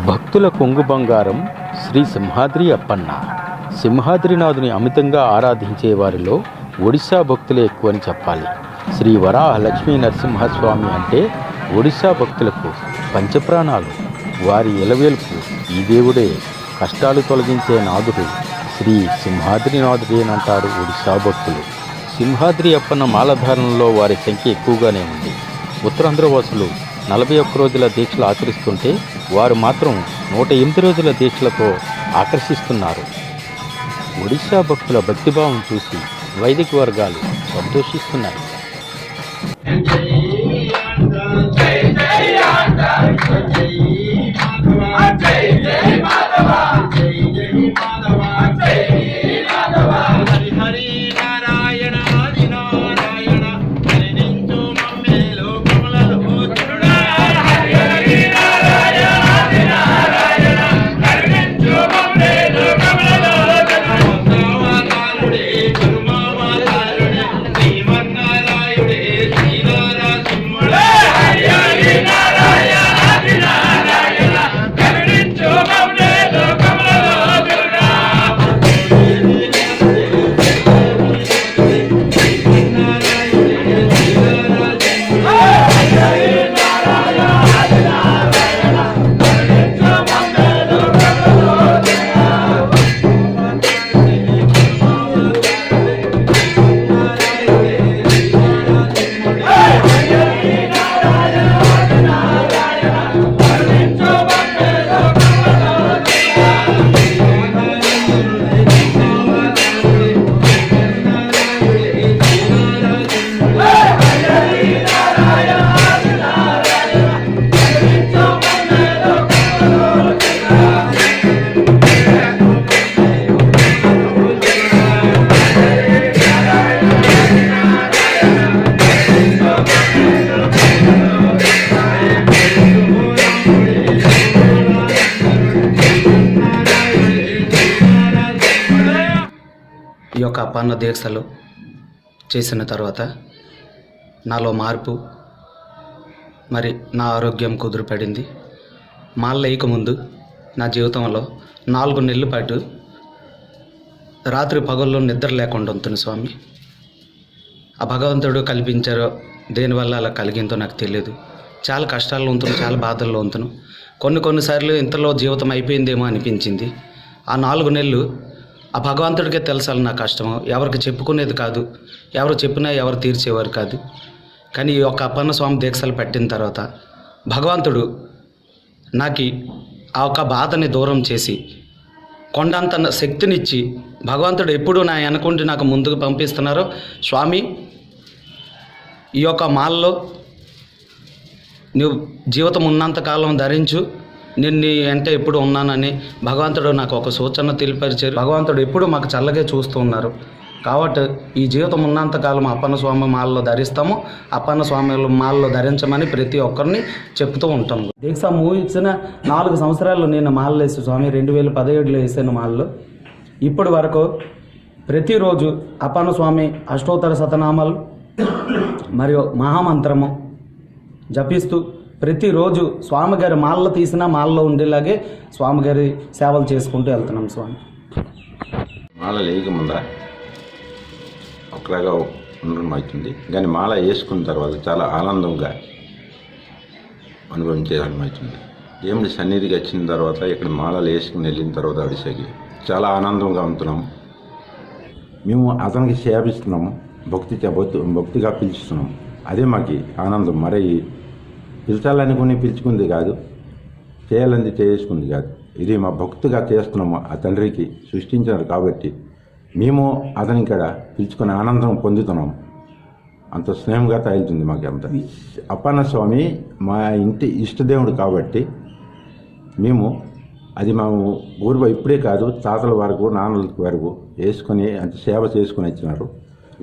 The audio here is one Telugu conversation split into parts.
భక్తుల కొంగు బంగారం శ్రీ సింహాద్రి అప్పన్న. సింహాద్రినాథుని అమితంగా ఆరాధించే వారిలో ఒడిశా భక్తులే ఎక్కువని చెప్పాలి. శ్రీ వరాహ లక్ష్మీ నరసింహస్వామి అంటే ఒడిశా భక్తులకు పంచప్రాణాలు. వారి ఇలవేల్పు ఈ దేవుడే. కష్టాలు తొలగించే నాథుడు శ్రీ సింహాద్రినాథుడేనంటారు ఒడిశా భక్తులు. సింహాద్రి అప్పన్న మాలధారణలో వారి సంఖ్య ఎక్కువగానే ఉంది. ఉత్తరాంధ్ర వాసులు 41 రోజుల దీక్షలు ఆచరిస్తుంటే వారు మాత్రం 108 రోజుల దీక్షలతో ఆకర్షిస్తున్నారు. ఒడిశా భక్తుల భక్తిభావం చూసి వైదిక వర్గాలు సంతోషిస్తున్నాయి. ఈ యొక్క అప్పన్న దీక్షలు చేసిన తర్వాత నాలో మార్పు, మరి నా ఆరోగ్యం కుదురుపడింది. మాల వేయకముందు నా జీవితంలో 4 నెలల పాటు రాత్రి పగల్లో నిద్ర లేకుండా ఉంటుంది స్వామి. ఆ భగవంతుడు కల్పించారో దేనివల్ల అలా కలిగిందో నాకు తెలియదు. చాలా కష్టాల్లో ఉంటున్నాను, చాలా బాధల్లో ఉంటున్నాను. కొన్నిసార్లు ఇంతలో జీవితం అయిపోయిందేమో అనిపించింది. ఆ 4 నెలలు ఆ భగవంతుడికే తెలుసాలి నా కష్టము. ఎవరికి చెప్పుకునేది కాదు, ఎవరు చెప్పినా ఎవరు తీర్చేవారు కాదు. కానీ ఈ యొక్క అప్పన్న స్వామి దీక్షలు పెట్టిన తర్వాత భగవంతుడు నాకు ఆ యొక్క బాధని దూరం చేసి కొండంత శక్తినిచ్చి భగవంతుడు ఎప్పుడు నా వెనకుండి నాకు ముందుకు పంపిస్తున్నారో, స్వామి ఈ యొక్క మాలలో నువ్వు జీవితం ఉన్నంతకాలం ధరించు, నేను నీ అంటే ఎప్పుడు ఉన్నానని భగవంతుడు నాకు ఒక సూచన తెలియపరిచారు. భగవంతుడు ఎప్పుడు మాకు చల్లగే చూస్తూ ఉన్నారు. కాబట్టి ఈ జీవితం ఉన్నంతకాలం అప్పన్న స్వామి మాలలో ధరిస్తాము, అప్పన్న స్వామి మాలలో ధరించమని ప్రతి ఒక్కరిని చెప్తూ ఉంటాము. దీక్ష ఇచ్చిన 4 సంవత్సరాలు నేను మాలలు వేసి స్వామి 2017లో వేసాను మాలలో. ఇప్పటి వరకు ప్రతిరోజు అప్పన్న స్వామి అష్టోత్తర శతనామాలు మరియు మహామంత్రము జపిస్తూ ప్రతిరోజు స్వామిగారి మాలలో తీసినా మాలలో ఉండేలాగే స్వామిగారి సేవలు చేసుకుంటూ వెళ్తున్నాం స్వామి. మాల లేకముందా ఒకలాగా ఉండడం అవుతుంది, కానీ మాల వేసుకున్న తర్వాత చాలా ఆనందంగా అనుభవించడం అవుతుంది. దేవుడి సన్నిధికి వచ్చిన తర్వాత ఇక్కడ మాలలు వేసుకుని వెళ్ళిన తర్వాత అడిసకి చాలా ఆనందంగా ఉంటున్నాము. మేము అతనికి సేవిస్తున్నాము, భక్తిగా పిలుస్తున్నాము. అదే మాకు ఆనందం. మరి పిలిచాలనుకుని పిలుచుకుంది కాదు, చేయాలని చేసుకుంది కాదు. ఇది మా భక్తిగా చేస్తున్నాము. ఆ తండ్రికి సృష్టించారు కాబట్టి మేము అతని ఇక్కడ పిలుచుకుని ఆనందం పొందుతున్నాము. అంత స్నేహంగా తగులుతుంది మాకు. అంత అప్పన్న స్వామి మా ఇంటి ఇష్టదేవుడు కాబట్టి మేము అది మా ఊరు ఇప్పుడే కాదు, తాతల వరకు నాన్నల వరకు వేసుకొని అంత సేవ చేసుకుని వచ్చినారు.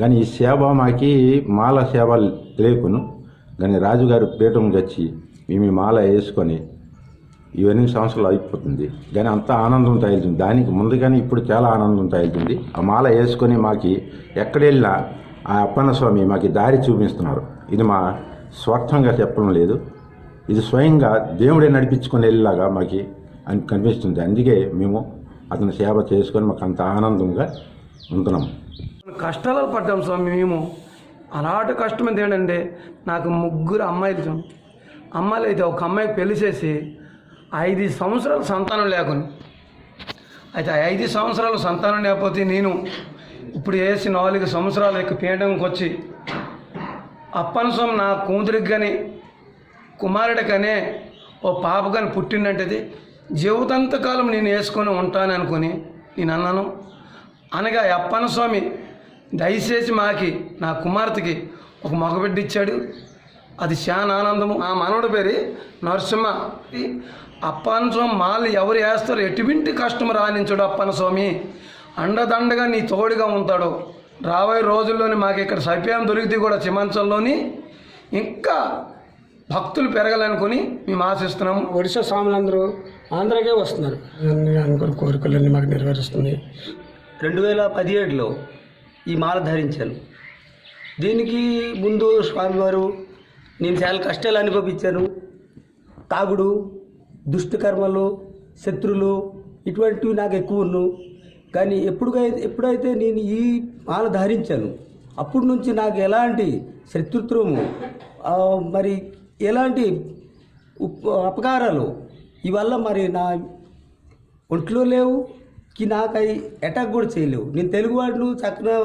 కానీ ఈ సేవ మాకి మాల సేవ తెలియకును. కానీ రాజుగారు పీఠంకి వచ్చి మేము మాల వేసుకొని 8 సంవత్సరాలు అయిపోతుంది. కానీ అంత ఆనందం తగులుతుంది. దానికి ముందు కానీ ఇప్పుడు చాలా ఆనందం తగులుతుంది. ఆ మాల వేసుకొని మాకు ఎక్కడ వెళ్ళినా ఆ అప్పన్న స్వామి మాకు దారి చూపిస్తున్నారు. ఇది మా స్వార్థంగా చెప్పడం లేదు, ఇది స్వయంగా దేవుడే నడిపించుకొని వెళ్ళేలాగా మాకు అని కనిపిస్తుంది. అందుకే మేము అతని సేవ చేసుకొని మాకు అంత ఆనందంగా ఉంటున్నాం. కష్టాలు పడ్డాం స్వామి. మేము అలాంటి కష్టం ఏంటంటే నాకు 3 అమ్మాయిలు. అమ్మాయిలు అయితే ఒక అమ్మాయికి పెళ్లి చేసి 5 సంవత్సరాలు సంతానం లేకుండా, అయితే 5 సంవత్సరాలు సంతానం లేకపోతే నేను ఇప్పుడు వేసి 4 సంవత్సరాలు పీఠంకి వచ్చి అప్పన్న స్వామి నా కూతురికి కానీ కుమారుడికనే ఓ పాప కానీ పుట్టిందంటది జీవితాంతకాలం నేను వేసుకొని ఉంటాను అనుకుని నేను అన్నాను. అనగా అప్పన్న స్వామి దయచేసి నా కుమార్తెకి ఒక మగబిడ్డ ఇచ్చాడు. అది చాలా ఆనందము. ఆ మనవడి పేరు నరసింహ. అప్పన్న స్వామి మాలు ఎవరు వేస్తారో ఎటువంటి కష్టం రాణించాడు అప్పన్న స్వామి. అండదండగా నీ తోడుగా ఉంటాడు. రాబోయే రోజుల్లోని మాకు ఇక్కడ సైప్యం దొరికితే కూడా చిమంచంలోని ఇంకా భక్తులు పెరగాలనుకుని మేము ఆశిస్తున్నాము. ఒడిశా స్వాములందరూ ఆంధ్రాకే వస్తున్నారు. అనుకున్న కోరికలన్నీ మాకు నెరవేరుస్తుంది. 2017లో ఈ మాల ధరించాను. దీనికి ముందు స్వామివారు నేను చాలా కష్టాలు అనుభవించాను. తాగుడు, దుష్టకర్మలు, శత్రులు ఇటువంటివి నాకు ఎక్కువ ఉన్నావు. కానీ ఎప్పుడైతే నేను ఈ మాల ధరించాను అప్పటి నుంచి నాకు ఎలాంటి శత్రుత్వము మరి ఎలాంటి అపకారాలు ఇవల్ల మరి నా ఒంట్లో లేవు. నాకు అవి అటాక్ కూడా చేయలేవు. నేను తెలుగు వాడిను చక్కగా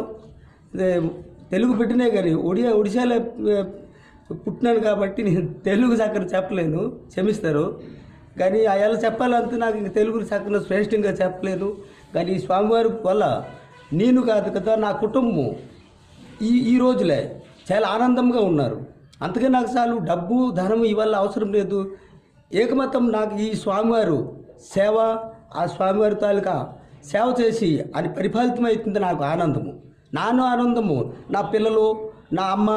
తెలుగు పెట్టినే కానీ ఒడిశాలో పుట్టినాను కాబట్టి నేను తెలుగు చక్కగా చెప్పలేను, క్షమిస్తారు. కానీ అలా చెప్పాలంటే నాకు ఇంక తెలుగు చక్కగా శ్రేష్టంగా చెప్పలేను. కానీ ఈ స్వామివారి వల్ల నేను కాదు కదా నా కుటుంబం ఈ రోజులే చాలా ఆనందంగా ఉన్నారు. అంతకే నాకు చాలు. డబ్బు ధనం ఇవల్ల అవసరం లేదు. ఏకమతం నాకు ఈ స్వామివారు సేవ, ఆ స్వామివారి తాలూకా సేవ చేసి అది పరిపాలితమవుతుంది. నాకు ఆనందము, ఆనందము, నా పిల్లలు, నా అమ్మ,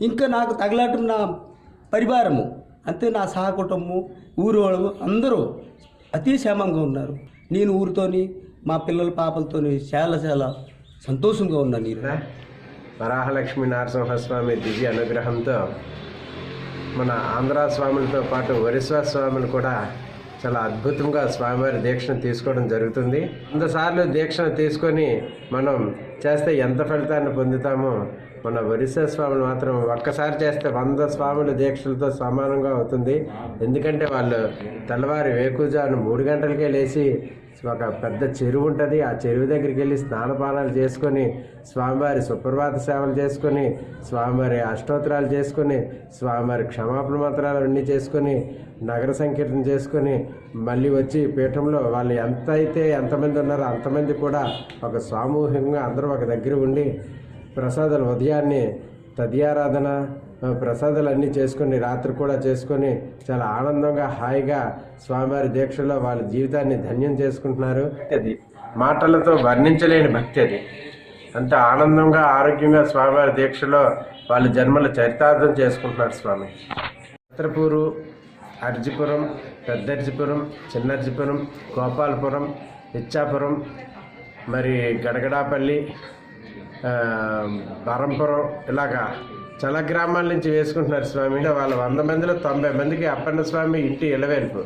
ఇంకా నాకు తగలాటం నా పరివారము, అంతే నా సహకుటుంబము, ఊరు వాళ్ళు అందరూ అతి క్షేమంగా ఉన్నారు. నేను ఊరితోని మా పిల్లల పాపలతోని చాలా చాలా సంతోషంగా ఉన్నాను. నేను వరాహలక్ష్మీ నరసింహస్వామి దివ్య అనుగ్రహంతో మన ఆంధ్ర స్వాములతో పాటు ఒరిస్సా స్వాములు కూడా చాలా అద్భుతంగా స్వామివారి దీక్షను తీసుకోవడం జరుగుతుంది. 100 సార్లు దీక్షను తీసుకొని మనం చేస్తే ఎంత ఫలితాన్ని పొందుతామో మన ఒరిస్సా స్వాములు మాత్రం ఒక్కసారి చేస్తే 100 స్వాముల దీక్షలతో సమానంగా అవుతుంది. ఎందుకంటే వాళ్ళు తెల్లవారి వేకుజాను 3 గంటలకే లేచి ఒక పెద్ద చెరువు ఉంటుంది. ఆ చెరువు దగ్గరికి వెళ్ళి స్నానపానాలు చేసుకొని స్వామివారి సుప్రభాత సేవలు చేసుకొని స్వామివారి అష్టోత్తరాలు చేసుకొని స్వామివారి క్షమాపణ మంత్రాలు అన్నీ చేసుకొని నగర సంకీర్తన చేసుకొని మళ్ళీ వచ్చి పీఠంలో వాళ్ళు ఎంతమంది ఉన్నారో అంతమంది కూడా ఒక సామూహికంగా అందరూ ఒక దగ్గర ఉండి ప్రసాదాలు ఉదయాన్నే తదియారాధన ప్రసాదాలు అన్నీ చేసుకొని రాత్రి కూడా చేసుకొని చాలా ఆనందంగా హాయిగా స్వామివారి దీక్షలో వాళ్ళ జీవితాన్ని ధన్యం చేసుకుంటున్నారు. అది మాటలతో వర్ణించలేని భక్తి. అది అంత ఆనందంగా ఆరోగ్యంగా స్వామివారి దీక్షలో వాళ్ళ జన్మల చరితార్థం చేసుకుంటున్నారు. స్వామి చిత్రపూరు, అర్జిపురం, పెద్దర్జిపురం, చిన్నర్జిపురం, గోపాలపురం, ఇచ్చాపురం, మరి గడగడాపల్లి, బరంపురం, ఇలాగా చాలా గ్రామాల నుంచి వేసుకుంటున్నారు స్వామి. వాళ్ళ 100 మందిలో 90 మందికి అప్పన్న స్వామి ఇంటి ఇలవేల్పు.